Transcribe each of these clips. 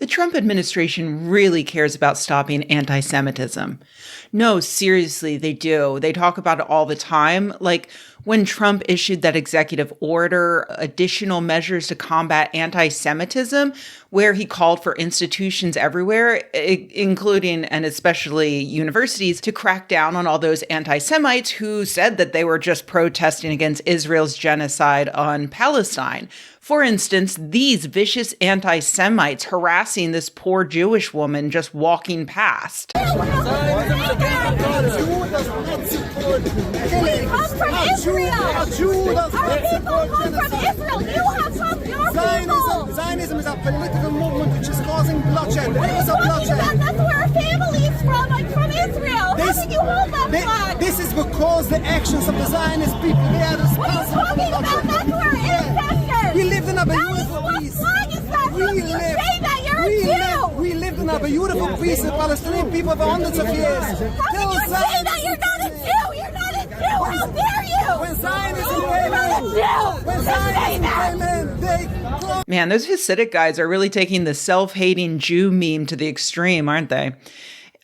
the Trump administration really cares about stopping anti-Semitism. No, seriously, they do. They talk about it all the time. Like when Trump issued that executive order, additional measures to combat anti-Semitism, where he called for institutions everywhere, including and especially universities, to crack down on all those anti-Semites who said that they were just protesting against Israel's genocide on Palestine. For instance, these vicious anti-Semites harassing this poor Jewish woman just walking past. We come from Israel. Our people come from Israel. You have come your people. Zionism is a political movement which is causing bloodshed. What are you talking about? That's where our family is from. I'm from Israel. How can you hold that flag? This is because the actions of the Zionist people, they are responsible for bloodshed. What are you talking about? That's where our ancestors. We lived in a beautiful peace. What flag is that? How can you say that? You're a Jew. We lived in a beautiful peace with Palestinian people for hundreds of years. How can you say that? You're not a Jew. You're not a Jew. How dare you? When Zionism came in, they... Man, those Hasidic guys are really taking the self-hating Jew meme to the extreme, aren't they?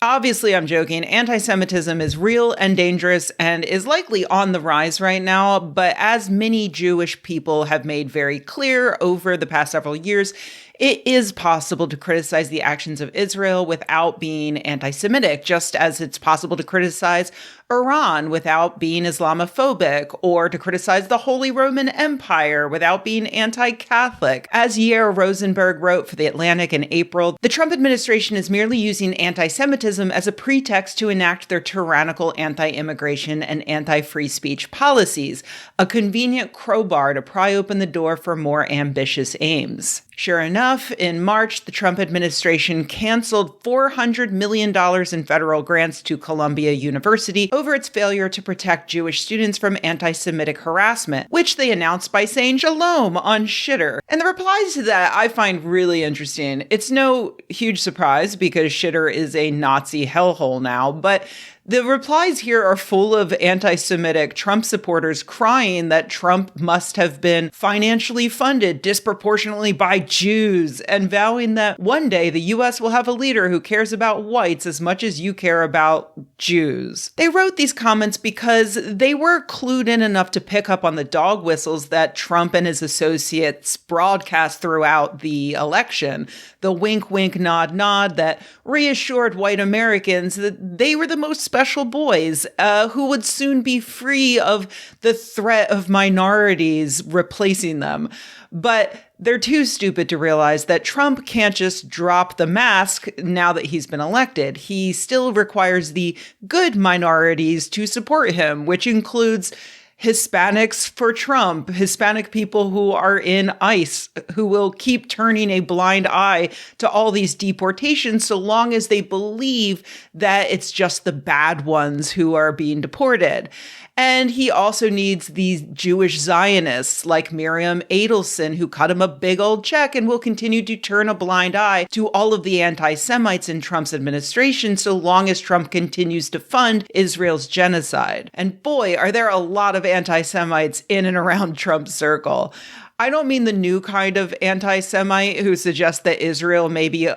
Obviously, I'm joking. Anti-Semitism is real and dangerous and is likely on the rise right now. But as many Jewish people have made very clear over the past several years, it is possible to criticize the actions of Israel without being anti-Semitic, just as it's possible to criticize Iran without being Islamophobic, or to criticize the Holy Roman Empire without being anti-Catholic. As Yair Rosenberg wrote for The Atlantic in April, the Trump administration is merely using anti-Semitism as a pretext to enact their tyrannical anti-immigration and anti-free speech policies, a convenient crowbar to pry open the door for more ambitious aims. Sure enough, in March, the Trump administration canceled $400 million in federal grants to Columbia University over its failure to protect Jewish students from anti-Semitic harassment, which they announced by saying shalom on Shitter. And the replies to that I find really interesting. It's no huge surprise because Shitter is a Nazi hellhole now, but the replies here are full of anti-Semitic Trump supporters crying that Trump must have been financially funded disproportionately by Jews and vowing that one day the U.S. will have a leader who cares about whites as much as you care about Jews. They wrote these comments because they were clued in enough to pick up on the dog whistles that Trump and his associates broadcast throughout the election. The wink, wink, nod, nod that reassured white Americans that they were the most special boys who would soon be free of the threat of minorities replacing them. But they're too stupid to realize that Trump can't just drop the mask now that he's been elected. He still requires the good minorities to support him, which includes Hispanics for Trump, Hispanic people who are in ICE, who will keep turning a blind eye to all these deportations so long as they believe that it's just the bad ones who are being deported. And he also needs these Jewish Zionists like Miriam Adelson, who cut him a big old check and will continue to turn a blind eye to all of the anti-Semites in Trump's administration so long as Trump continues to fund Israel's genocide. And boy, are there a lot of anti-Semites in and around Trump's circle. I don't mean the new kind of anti-Semite who suggests that Israel maybe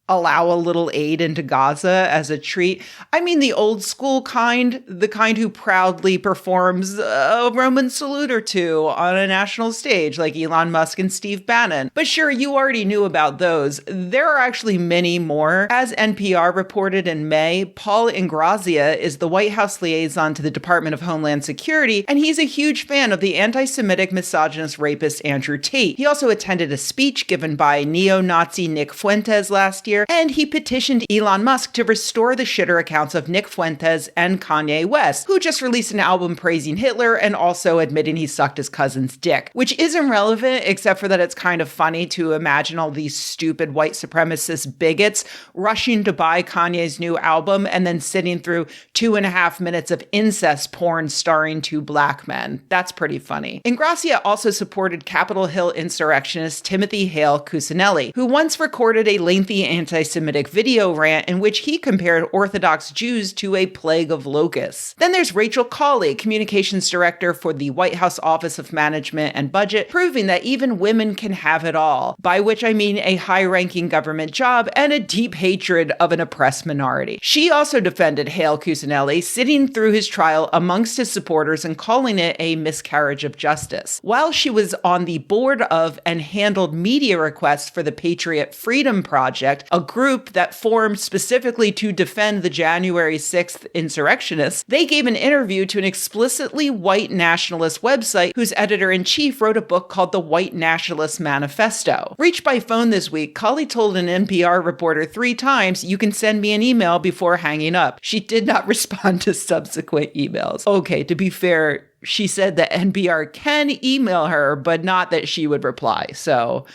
allow a little aid into Gaza as a treat. I mean the old school kind, the kind who proudly performs a Roman salute or two on a national stage like Elon Musk and Steve Bannon. But sure, you already knew about those. There are actually many more. As NPR reported in May, Paul Ingrazia is the White House liaison to the Department of Homeland Security, and he's a huge fan of the anti-Semitic misogynist rapist Andrew Tate. He also attended a speech given by neo-Nazi Nick Fuentes last year, and he petitioned Elon Musk to restore the Shitter accounts of Nick Fuentes and Kanye West, who just released an album praising Hitler and also admitting he sucked his cousin's dick, which isn't relevant except for that it's kind of funny to imagine all these stupid white supremacist bigots rushing to buy Kanye's new album and then sitting through 2.5 minutes of incest porn starring two black men. That's pretty funny. Ingracia also supported Capitol Hill insurrectionist Timothy Hale Cuccinelli, who once recorded a lengthy anti-Semitic video rant in which he compared Orthodox Jews to a plague of locusts. Then there's Rachel Colley, communications director for the White House Office of Management and Budget, proving that even women can have it all, by which I mean a high-ranking government job and a deep hatred of an oppressed minority. She also defended Hale Cuccinelli, sitting through his trial amongst his supporters and calling it a miscarriage of justice. While she was on the board of and handled media requests for the Patriot Freedom Project, a group that formed specifically to defend the January 6th insurrectionists, they gave an interview to an explicitly white nationalist website whose editor-in-chief wrote a book called The White Nationalist Manifesto. Reached by phone this week, Colley told an NPR reporter 3 times, "You can send me an email," before hanging up. She did not respond to subsequent emails. Okay, to be fair, she said that NPR can email her, but not that she would reply. So,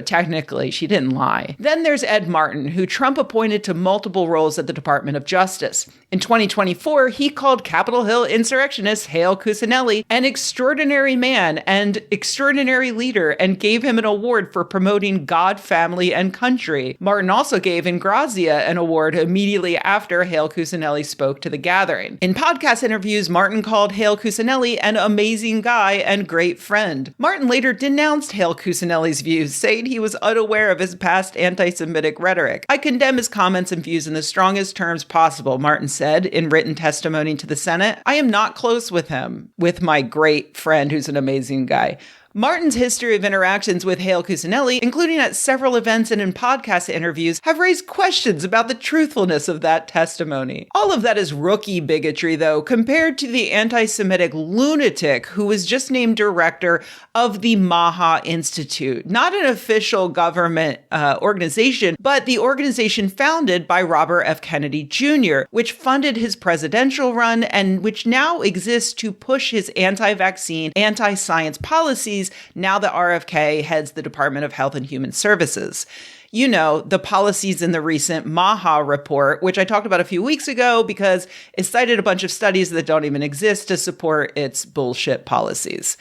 technically, she didn't lie. Then there's Ed Martin, who Trump appointed to multiple roles at the Department of Justice. In 2024, he called Capitol Hill insurrectionist Hale Cuccinelli an extraordinary man and extraordinary leader and gave him an award for promoting God, family, and country. Martin also gave Ingrazia an award immediately after Hale Cuccinelli spoke to the gathering. In podcast interviews, Martin called Hale Cuccinelli an amazing guy and great friend. Martin later denounced Hale Cuccinelli's views, saying he was unaware of his past anti-Semitic rhetoric. "I condemn his comments and views in the strongest terms possible," Martin said in written testimony to the Senate. "I am not close with him, with my great friend who's an amazing guy." Martin's history of interactions with Hale Cuccinelli, including at several events and in podcast interviews, have raised questions about the truthfulness of that testimony. All of that is rookie bigotry, though, compared to the anti-Semitic lunatic who was just named director of the Maha Institute, not an official government organization, but the organization founded by Robert F. Kennedy Jr., which funded his presidential run and which now exists to push his anti-vaccine, anti-science policies now that RFK heads the Department of Health and Human Services. The policies in the recent Maha report, which I talked about a few weeks ago because it cited a bunch of studies that don't even exist to support its bullshit policies.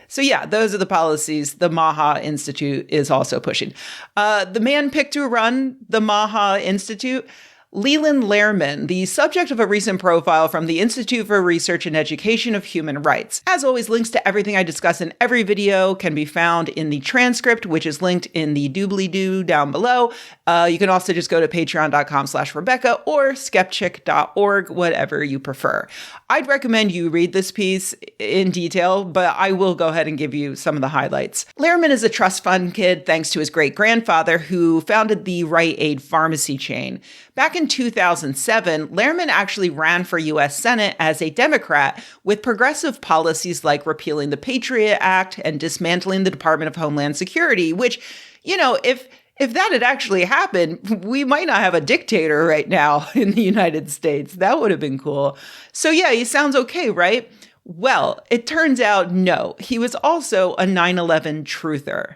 So yeah, those are the policies the Maha Institute is also pushing. The man picked to run the Maha Institute, Leland Lehrman, the subject of a recent profile from the Institute for Research and Education of Human Rights. As always, links to everything I discuss in every video can be found in the transcript, which is linked in the doobly-doo down below. You can also just go to patreon.com/Rebecca or skepchick.org, whatever you prefer. I'd recommend you read this piece in detail, but I will go ahead and give you some of the highlights. Lehrman is a trust fund kid thanks to his great-grandfather who founded the Rite Aid pharmacy chain. Back in 2007, Lehrman actually ran for U.S. Senate as a Democrat with progressive policies like repealing the Patriot Act and dismantling the Department of Homeland Security, which, if that had actually happened, we might not have a dictator right now in the United States. That would have been cool. So yeah, he sounds okay, right? Well, it turns out no. He was also a 9/11 truther.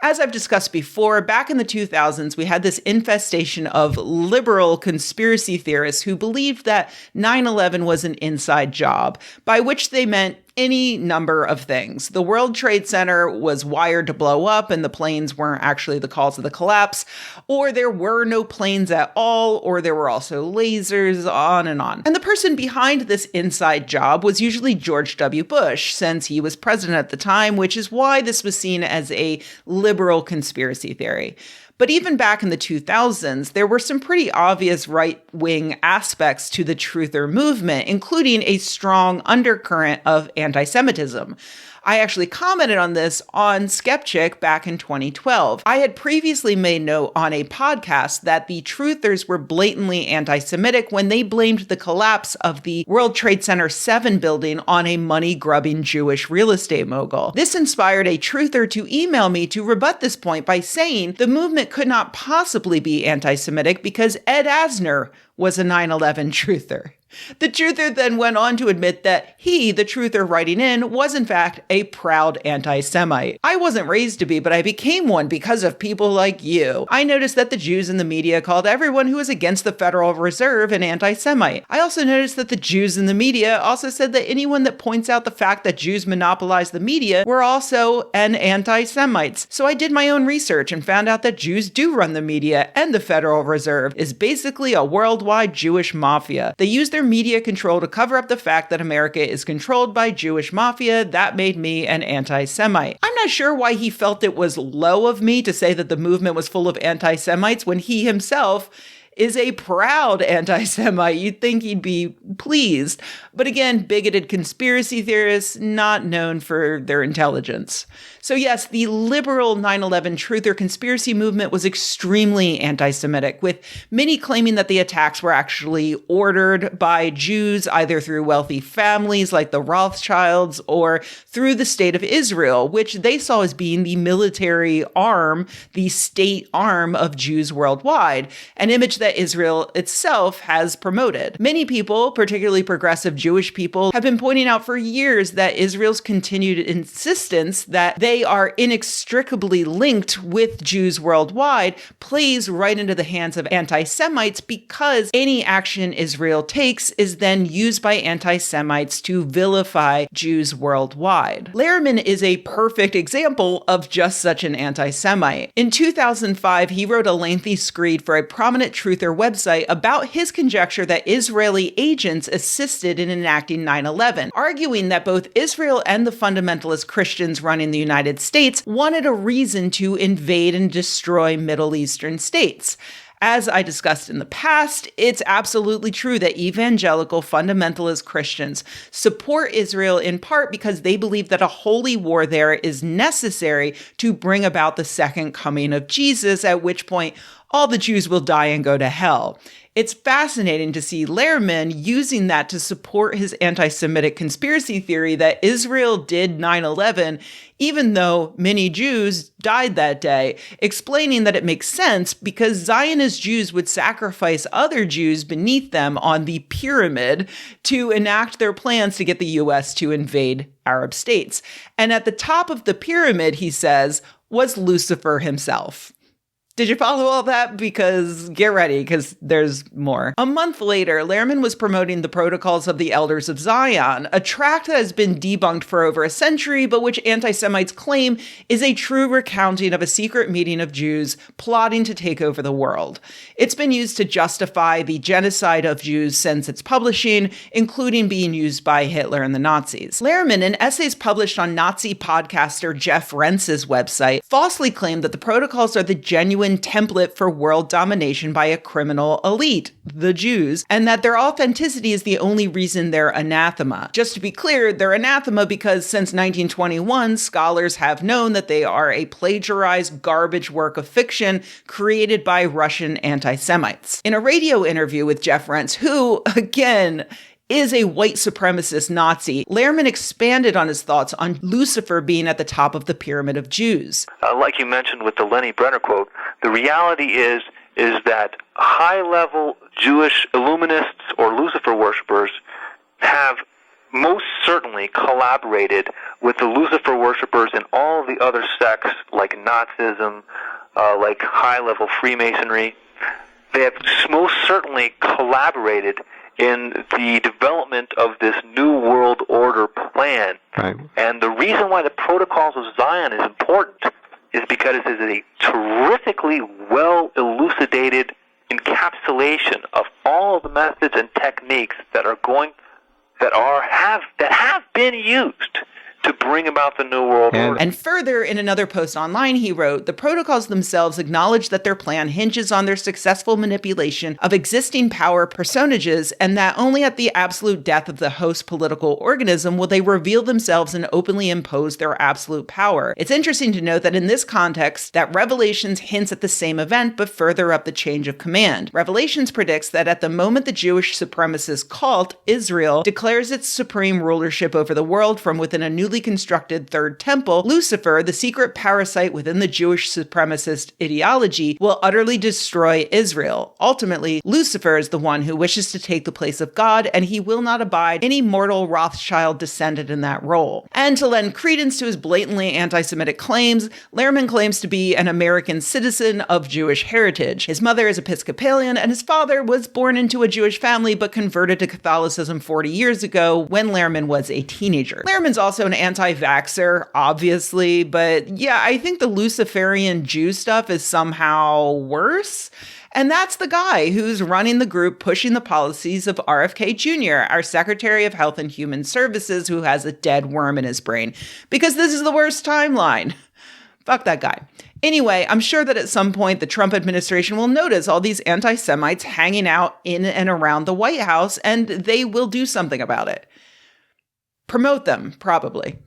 As I've discussed before, back in the 2000s, we had this infestation of liberal conspiracy theorists who believed that 9/11 was an inside job, by which they meant any number of things. The World Trade Center was wired to blow up and the planes weren't actually the cause of the collapse, or there were no planes at all, or there were also lasers, on and on. And the person behind this inside job was usually George W. Bush, since he was president at the time, which is why this was seen as a liberal conspiracy theory. But even back in the 2000s, there were some pretty obvious right-wing aspects to the truther movement, including a strong undercurrent of anti-Semitism. I actually commented on this on Skepchick back in 2012. I had previously made note on a podcast that the truthers were blatantly anti-Semitic when they blamed the collapse of the World Trade Center 7 building on a money-grubbing Jewish real estate mogul. This inspired a truther to email me to rebut this point by saying the movement could not possibly be anti-Semitic because Ed Asner was a 9/11 truther. The truther then went on to admit that he, the truther writing in, was in fact a proud anti-Semite. I wasn't raised to be, but I became one because of people like you. I noticed that the Jews in the media called everyone who was against the Federal Reserve an anti-Semite. I also noticed that the Jews in the media also said that anyone that points out the fact that Jews monopolize the media were also an anti-Semites. So I did my own research and found out that Jews do run the media, and the Federal Reserve is basically a worldwide Jewish mafia. They use their media control to cover up the fact that America is controlled by Jewish mafia. That made me an anti-Semite. I'm not sure why he felt it was low of me to say that the movement was full of anti-Semites when he himself is a proud anti-Semite. You'd think he'd be pleased. But again, bigoted conspiracy theorists, not known for their intelligence. So yes, the liberal 9/11 truther conspiracy movement was extremely anti-Semitic, with many claiming that the attacks were actually ordered by Jews, either through wealthy families like the Rothschilds or through the state of Israel, which they saw as being the military arm, the state arm of Jews worldwide, an image that Israel itself has promoted. Many people, particularly progressive Jewish people, have been pointing out for years that Israel's continued insistence that they are inextricably linked with Jews worldwide plays right into the hands of anti-Semites, because any action Israel takes is then used by anti-Semites to vilify Jews worldwide. Lehrman is a perfect example of just such an anti-Semite. In 2005, he wrote a lengthy screed for a prominent truther website about his conjecture that Israeli agents assisted in enacting 9/11, arguing that both Israel and the fundamentalist Christians running the United States wanted a reason to invade and destroy Middle Eastern states. As I discussed in the past, it's absolutely true that evangelical fundamentalist Christians support Israel in part because they believe that a holy war there is necessary to bring about the second coming of Jesus, at which point all the Jews will die and go to hell. It's fascinating to see Lehrman using that to support his anti-Semitic conspiracy theory that Israel did 9/11, even though many Jews died that day, explaining that it makes sense because Zionist Jews would sacrifice other Jews beneath them on the pyramid to enact their plans to get the U.S. to invade Arab states. And at the top of the pyramid, he says, was Lucifer himself. Did you follow all that? Because get ready, because there's more. A month later, Lehrman was promoting the Protocols of the Elders of Zion, a tract that has been debunked for over a century, but which anti-Semites claim is a true recounting of a secret meeting of Jews plotting to take over the world. It's been used to justify the genocide of Jews since its publishing, including being used by Hitler and the Nazis. Lehrman, in essays published on Nazi podcaster Jeff Rentz's website, falsely claimed that the Protocols are the genuine template for world domination by a criminal elite, the Jews, and that their authenticity is the only reason they're anathema. Just to be clear, they're anathema because since 1921, scholars have known that they are a plagiarized garbage work of fiction created by Russian anti-Semites. In a radio interview with Jeff Rentz, who, again, is a white supremacist Nazi, Lehrman expanded on his thoughts on Lucifer being at the top of the pyramid of Jews. Like you mentioned with the Lenny Brenner quote, the reality is that high-level Jewish Illuminists or Lucifer worshippers have most certainly collaborated with the Lucifer worshippers in all of the other sects like Nazism, like high-level Freemasonry. They have most certainly collaborated in the development of this New World Order plan. Right. And the reason why the Protocols of Zion is important is because it is a terrifically well-elucidated encapsulation of all of the methods and techniques that have been used to bring about the New World Order. And further, in another post online, he wrote, the protocols themselves acknowledge that their plan hinges on their successful manipulation of existing power personages, and that only at the absolute death of the host political organism will they reveal themselves and openly impose their absolute power. It's interesting to note that in this context, that Revelations hints at the same event, but further up the change of command. Revelations predicts that at the moment the Jewish supremacist cult, Israel, declares its supreme rulership over the world from within a newly reconstructed Third Temple, Lucifer, the secret parasite within the Jewish supremacist ideology, will utterly destroy Israel. Ultimately, Lucifer is the one who wishes to take the place of God, and he will not abide any mortal Rothschild descendant in that role. And to lend credence to his blatantly anti-Semitic claims, Lehrman claims to be an American citizen of Jewish heritage. His mother is Episcopalian, and his father was born into a Jewish family but converted to Catholicism 40 years ago when Lehrman was a teenager. Lehrman's also an anti-vaxxer, obviously, but yeah, I think the Luciferian Jew stuff is somehow worse. And that's the guy who's running the group pushing the policies of RFK Jr., our Secretary of Health and Human Services, who has a dead worm in his brain. Because this is the worst timeline. Fuck that guy. Anyway, I'm sure that at some point the Trump administration will notice all these anti-Semites hanging out in and around the White House, and they will do something about it. Promote them, probably.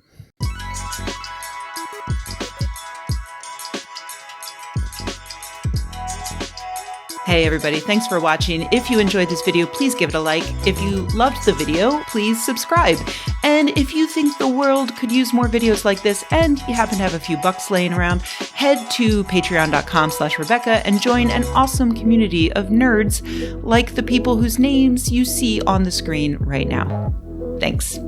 Hey everybody, thanks for watching. If you enjoyed this video, please give it a like. If you loved the video, please subscribe. And if you think the world could use more videos like this and you happen to have a few bucks laying around, head to patreon.com/Rebecca and join an awesome community of nerds like the people whose names you see on the screen right now. Thanks.